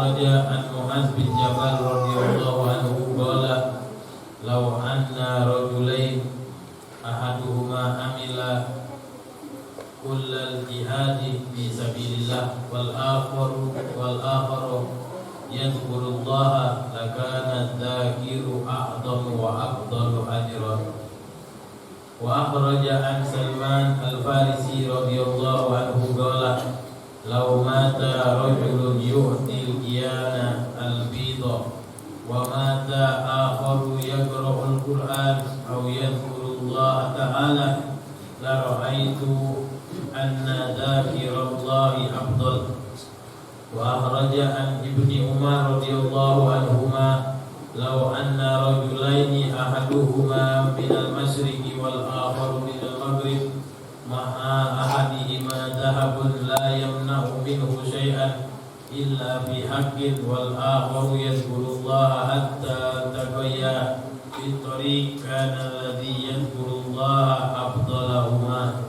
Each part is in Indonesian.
akhraja an Mu'adz bin Jabal radhiyallahu anhu qala law anna rajulain ahaduhuma amila kullal jihadi fi sabilillah wal akharu yadhkurullaha lakana dzakiru a'dhamu wa afdalu ajran. Wa akhraja an Salman al-Farisi radhiyallahu anhu qala law mata rajulun yu'til iyana al-bidha wa mata akharu yaqra'ul Qur'an aw yadhkurullaha ta'ala la ra'aitu anna dzakirallahi afdal. Wa akhraja an Ibni Umar radhiyallahu anhuma law anna rajulaini ahaduhuma minal masyriqi wal akharu minal maghrib ma'a ahadihima dhahabun la yamna'u minhu syai'an illa bihaqqin wal akharu yadhkurullaha hatta tabayya fi tariq kana alladhi yadhkurullaha afdalahuma.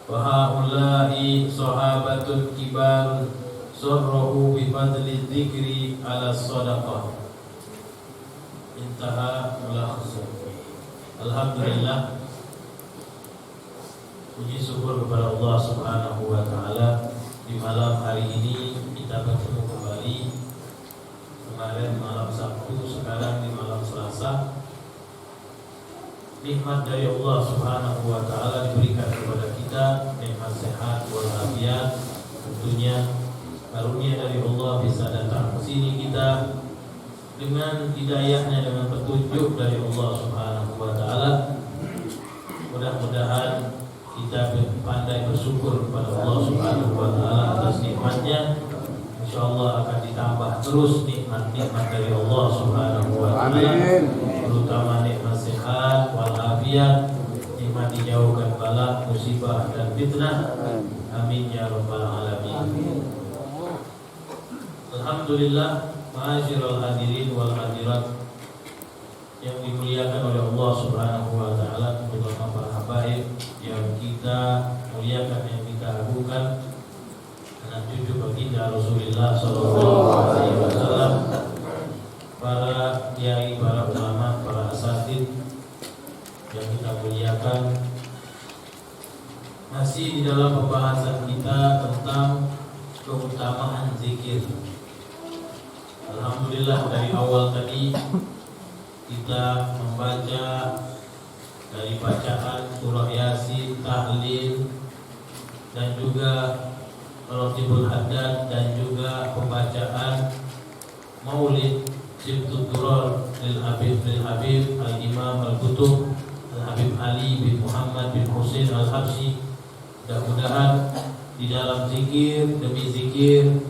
Wa haula'i sahabatun kibarun sarrahu bi fadli dzikri ala shadaqah. Intaha mulakhasah. Alhamdulillah, puji syukur kepada Allah Subhanahu wa taala, di malam hari ini kita bertemu kembali. Kemarin malam Sabtu, sekarang di malam Selasa. Nikmat dari Allah Subhanahu wa taala diberikan kepada kita, nikmat sehat walafiat, tentunya karunia dari Allah bisa datang ke sini kita dengan hidayahnya, dengan petunjuk dari Allah Subhanahu wa taala. Mudah-mudahan kita pandai bersyukur kepada Allah Subhanahu wa taala atas nikmatnya. Insyaallah akan ditambah terus nikmat-nikmat dari Allah Subhanahu wa taala, terutama nikmat sehat walafiat, nikmat dijauhkan bala, musibah dan fitnah. Amin ya rabbal alamin. Alhamdulillah, ma'asyiral hadirin wal hadirat yang dimuliakan oleh Allah Subhanahu wa taala, terutama para habaib yang kita muliakan, yang kita agungkan, anak cucu baginda Rasulullah sallallahu alaihi wasallam, para kiai, para ulama, para asatidz yang kita muliakan. Masih di dalam pembahasan kita tentang keutamaan zikir. Alhamdulillah, dari awal tadi kita membaca dari bacaan surah Yasin, tahlil, dan juga Ratibul Haddad, dan juga pembacaan Maulid Sibtud Durar lil Habib Al-Imam Al-Kutub Al-Habib Ali bin Muhammad bin Husain Al-Habsyi. Mudah-mudahan di dalam zikir demi zikir,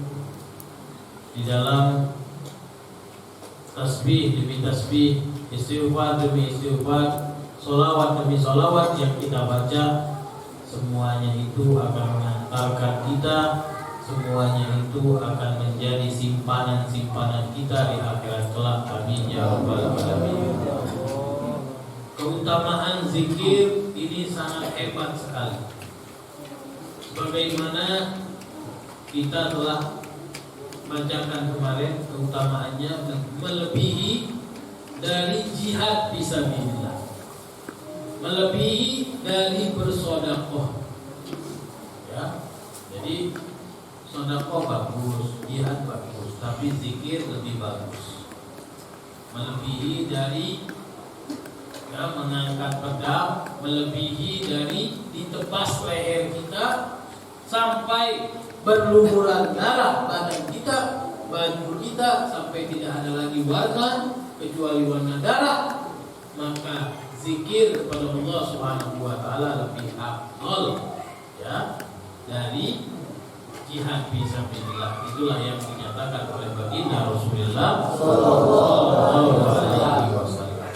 di dalam tasbih demi tasbih, istighfar demi istighfar, sholawat demi sholawat yang kita baca, semuanya itu akan mengantarkan kita, semuanya itu akan menjadi simpanan-simpanan kita di akhirat kelak. Amin ya rabbal alamin. Keutamaan zikir ini sangat hebat sekali. Sebagaimana kita telah bacakan kemarin, keutamaannya melebihi dari jihad fisabilillah, melebihi dari bersedekah. Ya, jadi sedekah bagus, jihad bagus, tapi zikir lebih bagus. Melebihi dari mengangkat pedang, melebihi dari ditebas leher kita sampai berlumuran darah badan kita, baju kita, sampai tidak ada lagi warna kecuali warna darah. Maka zikir kepada Allah Subhanahu wa taala lebih afdal ya dari jihad fisabilillah. Itulah yang dinyatakan oleh baginda Rasulullah sallallahu alaihi wasallam.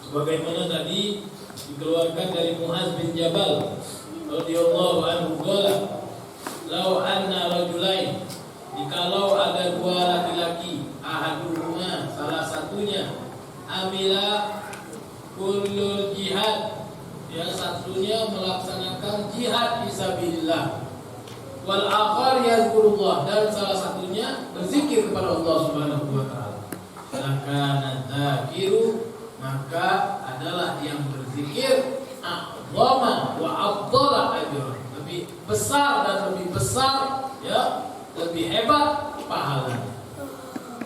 Sebagaimana tadi dikeluarkan dari Mu'adz bin Jabal radhiyallahu anhu qala law anna rajulain, jikalau ada dua laki-laki, ahaduhuma, salah satunya, amila kullul jihad, yang satunya melaksanakan jihad fisabilillah, wal akhar yazkurullah, dan salah satunya berzikir kepada Allah Subhanahu wa taala. Lakana dzakiru, maka adalah yang berzikir a'zama wa afdala ajran, lebih besar dan lebih besar, ya, lebih hebat pahalanya.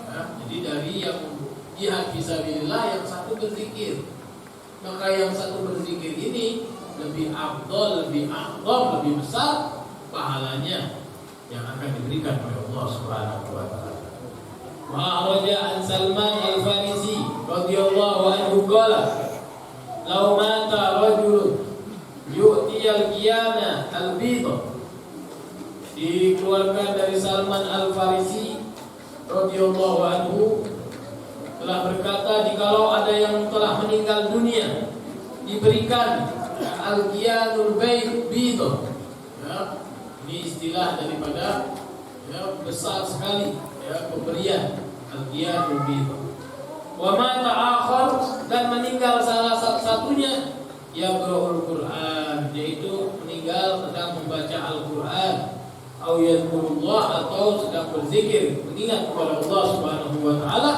Ya, jadi dari yang jihad fisabilillah, yang satu berzikir, maka yang satu berzikir ini lebih afdal, lebih a'zam, lebih besar pahalanya yang akan diberikan oleh Allah Subhanahu wa taala. Wa raja an Salman al-Farisi radhiyallahu anhu qala law mata rajulun yu'tiyal qiyana al-bidha. Dikeluarkan dari Salman al-Farisi radhiyallahu anhu telah berkata, jikalau ada yang telah meninggal dunia diberikan al-qiyanul bidha, ya, ini istilah daripada, ya, besar sekali, ya, pemberian al-qiyanul bidha. Wa mata akhar, dan meninggal salah satunya yaqra'ul Qur'an, yaitu meninggal sedang membaca Al-Qur'an, au yadhkurullah, atau sedang berzikir mengingat kepada Allah Subhanahu wa taala,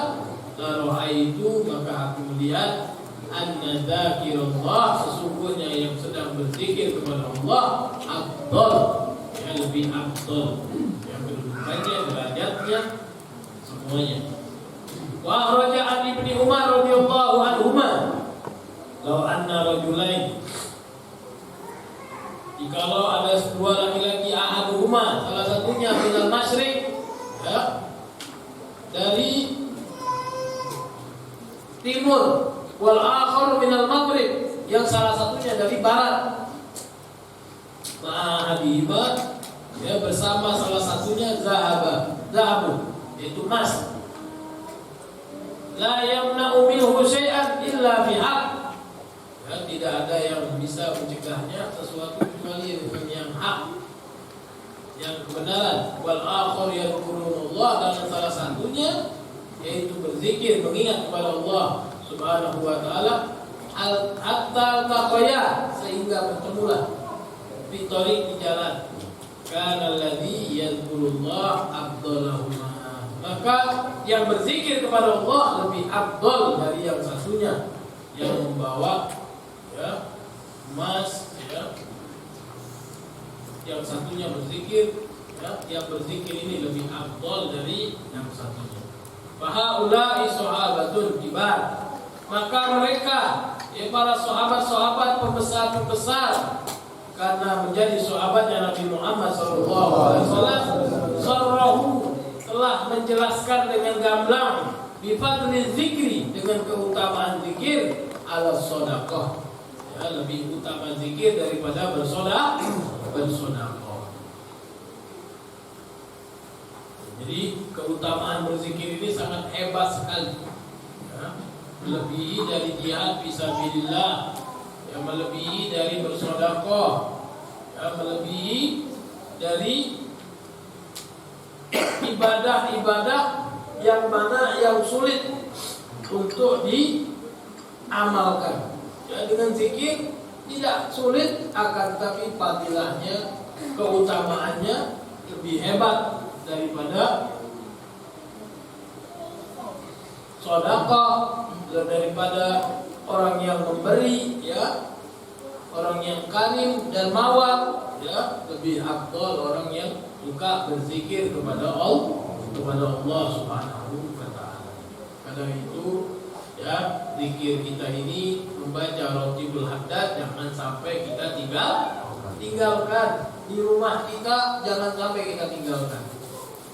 la ra'aitu, maka aku melihat anna dzakirullah, sesungguhnya yang sedang berzikir kepada Allah afdal, yang lebih afdal, yang kedudukannya, derajatnya, semuanya. Wa raja an Ibnu Umar radhiyallahu anhuma law anna rajulain, jikalau ada dua laki-laki, ahaduhuma, salah satunya minal masyriq, ya, dari timur, wal akhar minal maghrib, yang salah satunya dari barat, ma'ahadihima, ya, bersama salah satunya zahabu, yaitu emas, la yamna'u minhu syai'an illa bihaq, ya, tidak ada yang bisa mencegahnya sesuatu kecuali dengan yang hak, yang kebenaran. Wal akhar yadhkurullah, dan salah satunya yaitu berzikir mengingat kepada Allah Subhanahu wa taala, hatta taqaya, sehingga bertemulah fitorik, di jalan, kana alladhi yadhkurullah afdalahuma, maka yang berzikir kepada Allah lebih afdal dari yang satunya yang membawa, ya, emas, ya, yang satunya berzikir, ya, yang berzikir ini lebih afdal dari yang satunya. Fahaulai sahabatun kibar, maka mereka, ya, para sahabat-sahabat pembesar-pembesar, karena menjadi sahabatnya Nabi Muhammad SAW, sarrahu, telah menjelaskan dengan gamblang, bifadli zikri, dengan keutamaan zikir, ala sedekah, ya, lebih utama zikir daripada bersedekah. Jadi keutamaan berzikir ini sangat hebat sekali, ya, melebihi dari jihad fisabilillah, ya, melebihi dari bersedekah, ya, melebihi dari ibadah-ibadah yang mana yang sulit untuk diamalkan. Ya, dengan zikir tidak sulit, akan tapi fadilahnya, keutamaannya lebih hebat daripada sedekah, daripada orang yang memberi, ya, orang yang karim dan mawar, ya, lebih afdal orang yang suka berzikir kepada Allah Subhanahu wa taala. Karena itu, ya, zikir kita ini membaca Ratibul Haddad jangan sampai kita tinggalkan. Di rumah kita jangan sampai kita tinggalkan.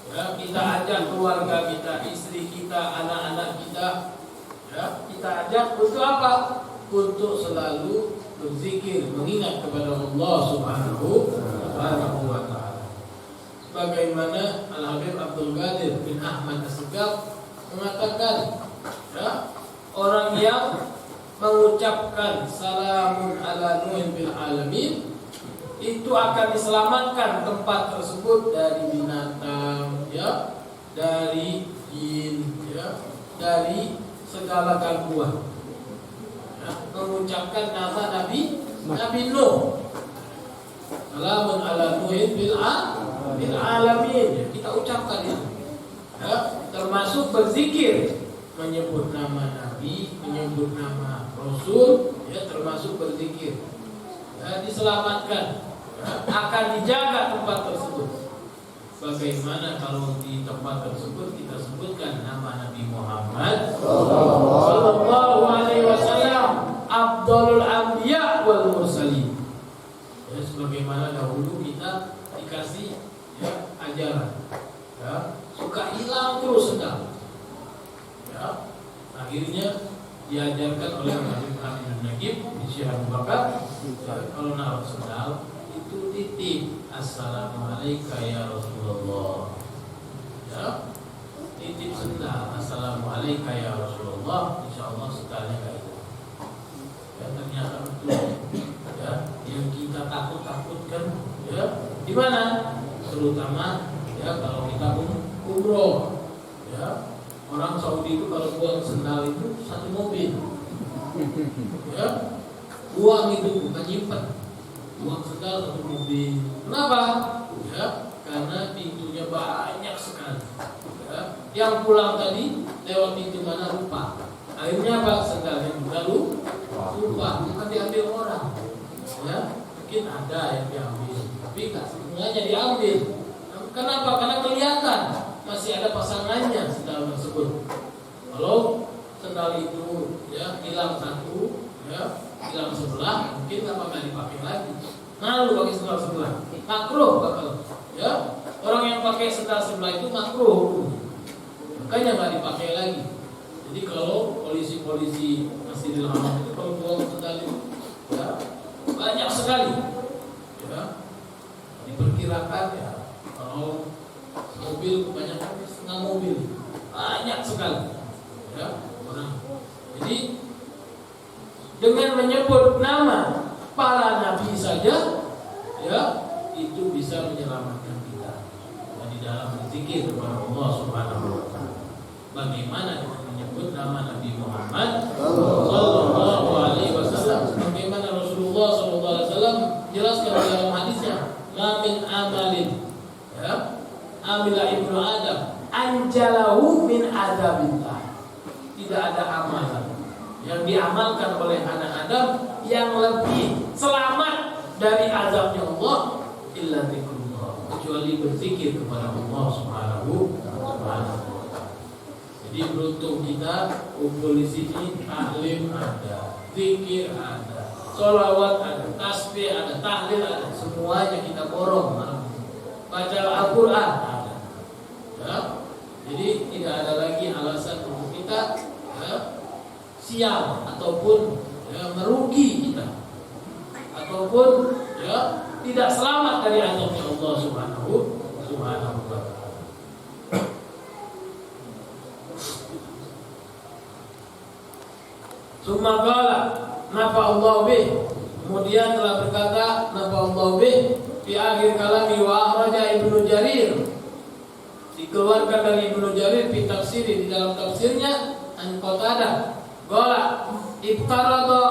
Ya, kita ajak keluarga kita, istri kita, anak-anak kita, ya, kita ajak untuk apa? Untuk selalu berzikir, mengingat kepada Allah Subhanahu wa taala. Sebagaimana Al-Habib Abdul Qadir bin Ahmad As-Segaf mengatakan, ya, orang yang mengucapkan salamun ala nuhin bil alamin, itu akan diselamatkan tempat tersebut dari binatang, ya, dari jin, ya, dari segala gangguan. Ya, mengucapkan nama Nabi Nuh, salamun ala nuhin bil rabbil alamin. Ya, kita ucapkan ya. Termasuk berzikir, menyebut nama Nabi, menyebut nama Rasul, ya termasuk berzikir. Diselamatkan, akan dijaga tempat tersebut. Bagaimana kalau di tempat tersebut kita sebutkan nama Nabi Muhammad sallallahu alaihi wasallam, Abdul Anbiya wal Mursalin. Ya, sebagaimana dahulu kita dikasih ya, ajaran, ya, suka hilang terus sendal. Ya, akhirnya diajarkan oleh Habib Hamid Nagib di Syekh Abu Bakar, kalau naruh sendal itu titip assalamualaikum ya Rasulullah. Ya, titip sendal assalamualaikum ya Rasulullah, insyaallah sendalnya kayak itu. Ya, ternyata betul. Ya, yang kita takutkan ya di mana? Terutama ya kalau kita umroh. Ya, orang Saudi itu kalau buang sendal itu satu mobil. Ya, buang itu bukan nyimpen. Buang sendal satu mobil. Kenapa? Ya, karena pintunya banyak sekali. Ya, yang pulang tadi lewat pintu mana lupa. Akhirnya apa? Sendalnya juga lupa. Bukan diambil orang. Ya, mungkin ada yang diambil, tapi nggak semuanya diambil. Kenapa? Karena kelihatan masih ada pasangannya sendal tersebut. Kalau sendal itu ya hilang satu, ya hilang sebelah, mungkin nggak dipakai lagi. Nah, lu pakai sendal sebelah, makruh bakal. Ya, orang yang pakai sendal sebelah itu makruh, makanya nggak dipakai lagi. Jadi kalau polisi-polisi Masjidil Haram itu kalau buang sendal itu, ya banyak sekali. Ya, diperkirakan ya kalau mobil kebanyakan setengah mobil, banyak sekali. Ya, orang. Jadi dengan menyebut nama para nabi saja, ya itu bisa menyelamatkan kita. Dan di dalam berzikir kepada Allah Subhanahu wa taala. Bagaimana dengan menyebut nama Nabi Muhammad sallallahu alaihi wasallam? Bagaimana Rasulullah sallallahu alaihi wasallam jelaskan dalam hadisnya, "La min amalin." Ya. Amila ibnu Adam anjalahu min adabillah. Tidak ada amalan yang diamalkan oleh anak Adam yang lebih selamat dari azabnya Allah illa dzikrullah, kecuali berzikir kepada Allah Subhanahu wa taala. Jadi beruntung kita kumpul di sini, taklim ada, zikir ada, sholawat ada, tasbih ada, tahlil ada, semuanya kita borong. Baca Al-Quran ada. Ya. Jadi tidak ada lagi alasan untuk kita ya, sial ataupun ya, merugi kita, ataupun ya, tidak selamat dari azabnya Allah Subhanahu wa taala. Summa qala nafa Allah bih, kemudian telah berkata nafa Allah bih di akhir kalami wa akhraja Ibnu Jarir, dikeluarkan dari Ibnu Jarir fi tafsiri, di dalam tafsirnya an Qatadah qala ibtarada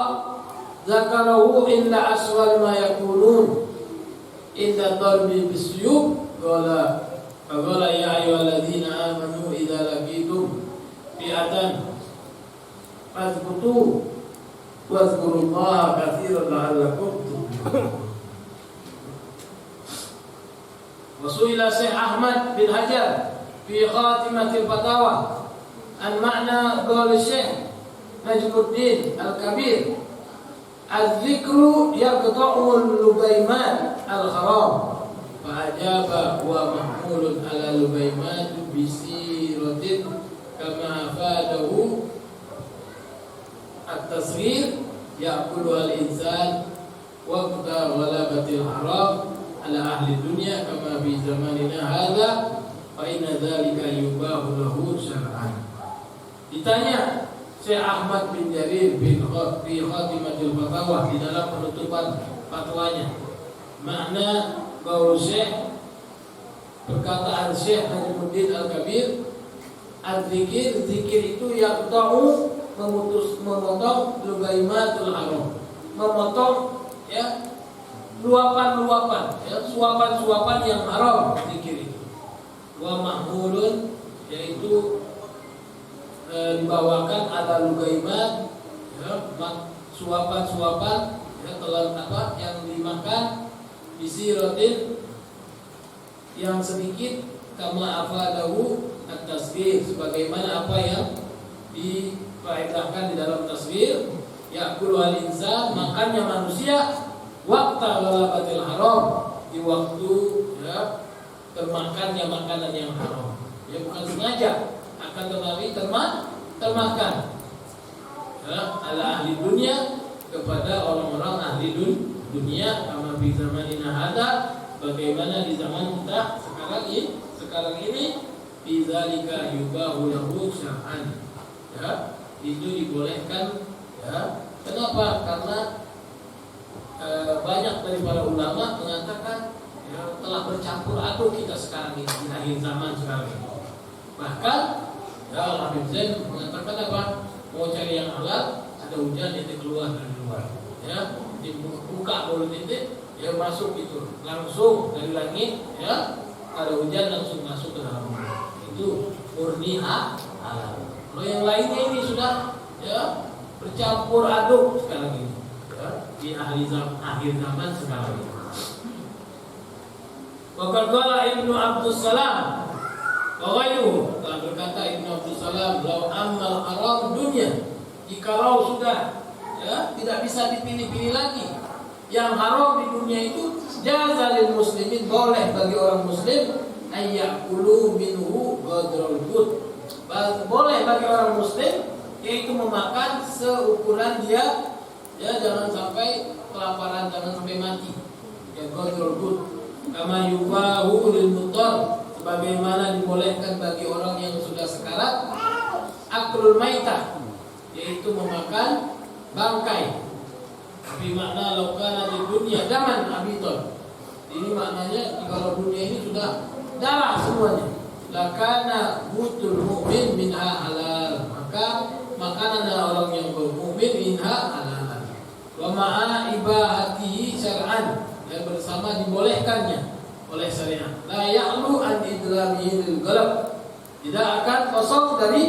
zakarahu inda aswal ma yakunun inda darbi bisyub qala ya ayyuhalladzina amanu idza laqitum fi'atan fazbutu wazkurullaha katsiran la'allakum tuflihun. Wasuila Syekh Ahmad bin Hajar fi Khatimatil Fatawa an makna qaul Syekh Najmuddin Al-Kabir, az-zikru yaqta'ul lubaimat al-haram, fa ajaba wa mahmulun ala lubaimat bisiratin kama fadahu at-tasghir ya'kulu al-insan waqta ghalabatil haram ala ahli dunia kama bi zamanina hadza fa inna dzalika yubahu lahu syar'an. Ditanya Syekh Ahmad bin Jarir bin Khatimatul Fatawa di dalam penutupan fatwanya, makna qaul Syekh, perkataan Syekh Najmuddin Al-Kabir, az-zikir, zikir itu yang tahu memotong lugaimatul haram, memotong ya luapan-luapan, ya, suapan-suapan yang haram zikir itu. Wa mahmulun, yaitu dibawakan ada lugaimat, ya, suapan-suapan, ya, telan apa yang dimakan bisiratin yang sedikit, kama afadahu at-tasbih, sebagaimana apa yang difaedahkan di dalam tasbih. Ya'kulu al-insan, makannya manusia waqta ghalabatil haram, di waktu, ya, termakannya makanan yang haram. Ya, bukan sengaja, akan tetapi termakan, ya, ala ahli dunia, kepada orang-orang ahli dunia, kama fi zamanina hada, bagaimana di zaman kita sekarang ini bizalika yubahu lahu syar'an, ya, itu dibolehkan, ya. Kenapa? Karena banyak dari para ulama mengatakan, ya, telah bercampur aduk kita sekarang ini di akhir zaman sekarang ini. Bahkan, ya, Habib Zain mengatakan apa? Mau cari yang halal, ada hujan itu keluar dari luar, ya, dibuka mulut itu, ya, masuk itu langsung dari langit, ya, ada hujan langsung masuk ke dalam mulut. Itu murni halal. Kalau yang lainnya ini sudah, ya, bercampur aduk sekarang ini, ya, di akhir zaman sekarang ini. Waqad qala Ibnu Abdus Salam wa ghayruhu, telah berkata Ibnu Abdus Salam, law ammal haram dunya, jikalau sudah, ya, tidak bisa dipilih-pilih lagi, yang haram di dunia itu jazalil muslimin, boleh bagi orang muslim ayyakulu minhu ghadral bud, boleh bagi orang muslim yaitu memakan seukuran dia, ya, jangan sampai kelaparan, jangan sampai mati, ya, ghadral bud, kama yubahu lil mutar, sebagaimana dibolehkan bagi orang yang sudah sekarat aklul maitah, yaitu memakan bangkai. Tapi makna laukana di dunia daman abiton, ini maknanya kalau dunia ini sudah darah semuanya, lakana butul mu'min minha halal, maka makanan orang yang bermukmin minha halal. Wa ma'a ibahatihi syar'an, dan bersama dibolehkannya oleh syariat. La ya'lu an idramihi lil ghalab, tidak akan kosong dari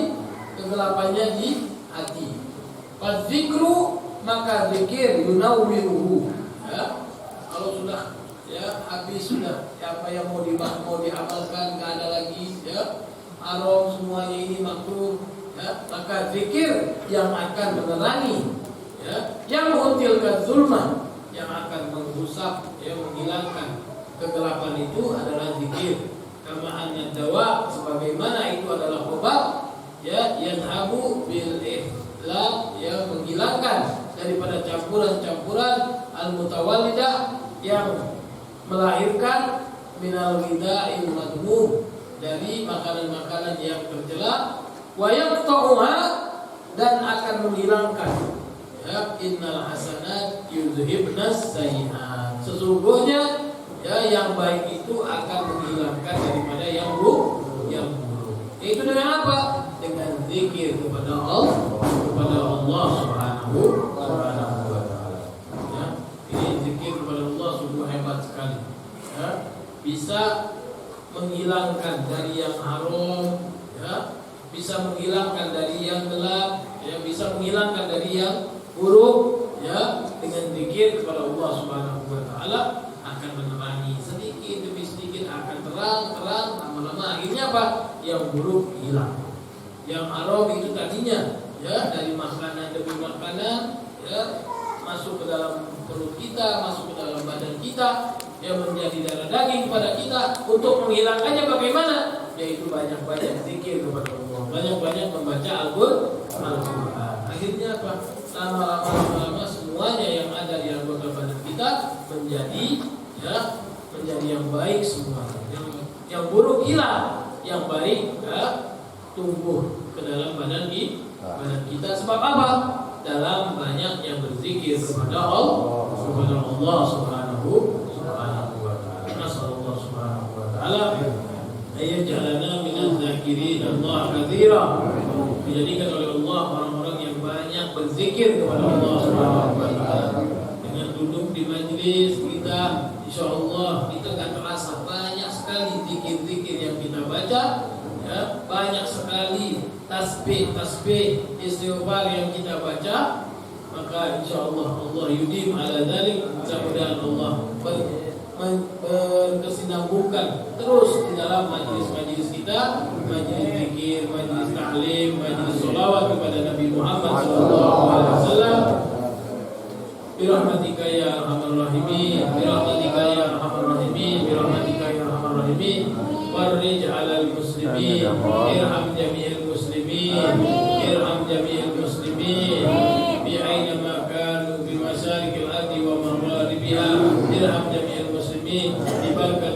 kegelapannya di hati. Fadzikru, maka zikir yunawwiruhu, ya, kalau sudah, ya, habis sudah, ya, apa yang mau diamalkan nggak ada lagi, ya, haram semuanya ini makruh, ya, maka zikir yang akan menerangi, ya, yang menghilangkan zulma, yang akan mengusap, ya, menghilangkan kegelapan itu adalah zikir. Kama anna dawa, sebagaimana itu adalah obat, ya, yadhabu bil ihlam, ya, menghilangkan daripada campuran-campuran al-mutawallidah, yang melahirkan minal ghidha'il madmum, dari makanan-makanan yang tercela, wa yaqta'uha, dan akan menghilangkan, ya, innal hasanat yuzhibnas sayyi'at, sesungguhnya, ya, yang baik itu akan menghilangkan daripada yang buruk. Itu dengan apa? Dengan zikir kepada Allah Subhanahu wa taala. Ya, ini zikir kepada Allah sungguh hebat sekali. Ya, bisa menghilangkan dari yang haram, ya, bisa menghilangkan dari yang gelap, ya, bisa menghilangkan dari yang buruk, ya, dengan zikir kepada Allah Subhanahu wa taala akan menerangi sedikit demi sedikit, akan terang lama-lama, akhirnya apa? Yang buruk hilang. Yang haram itu tadinya, ya, dari makanan demi makanan, ya, masuk ke dalam perut kita, masuk ke dalam badan kita, ya, menjadi darah daging pada kita. Untuk menghilangkannya bagaimana? Yaitu banyak-banyak zikir kepada Allah, banyak-banyak membaca Al-Quran. Akhirnya apa? Lama-lama semuanya yang ada di anggota badan kita menjadi, ya, menjadi yang baik semua. Yang buruk hilang, yang baik, ya, tumbuh ke dalam badan kita. Sebab apa? Dalam banyak yang berzikir kepada Allah Subhanahu wa taala. Nasallallahu subhanahu wa taala ayyajalana minaz zakirin Allah katsira, dijadikan oleh Allah orang-orang yang banyak berzikir kepada Allah Subhanahu wa taala, dengan duduk di majlis majelis kita, insya Allah kita gak terasa banyak sekali zikir-zikir yang kita baca, ya, banyak sekali tasbih istighfar yang kita baca. Maka insya Allah Allah yudim ala dzalik, mudah-mudahan Allah berkesinambungkan terus di dalam majlis-majlis kita, majlis zikir, majlis ta'lim, majlis sholawat kepada Nabi Muhammad sallallahu alaihi wasallam. Birahmatika ya arhamar rahimin, birahmatika ya arhamar rahimin, birahmatika ya arhamar rahimin. Farij 'alal muslimin, irham jami'al muslimin, irham jami'al muslimin bi aina ma kanu bi masyariqil ardi wa magharibiha, irham jami'al muslimin bi barakat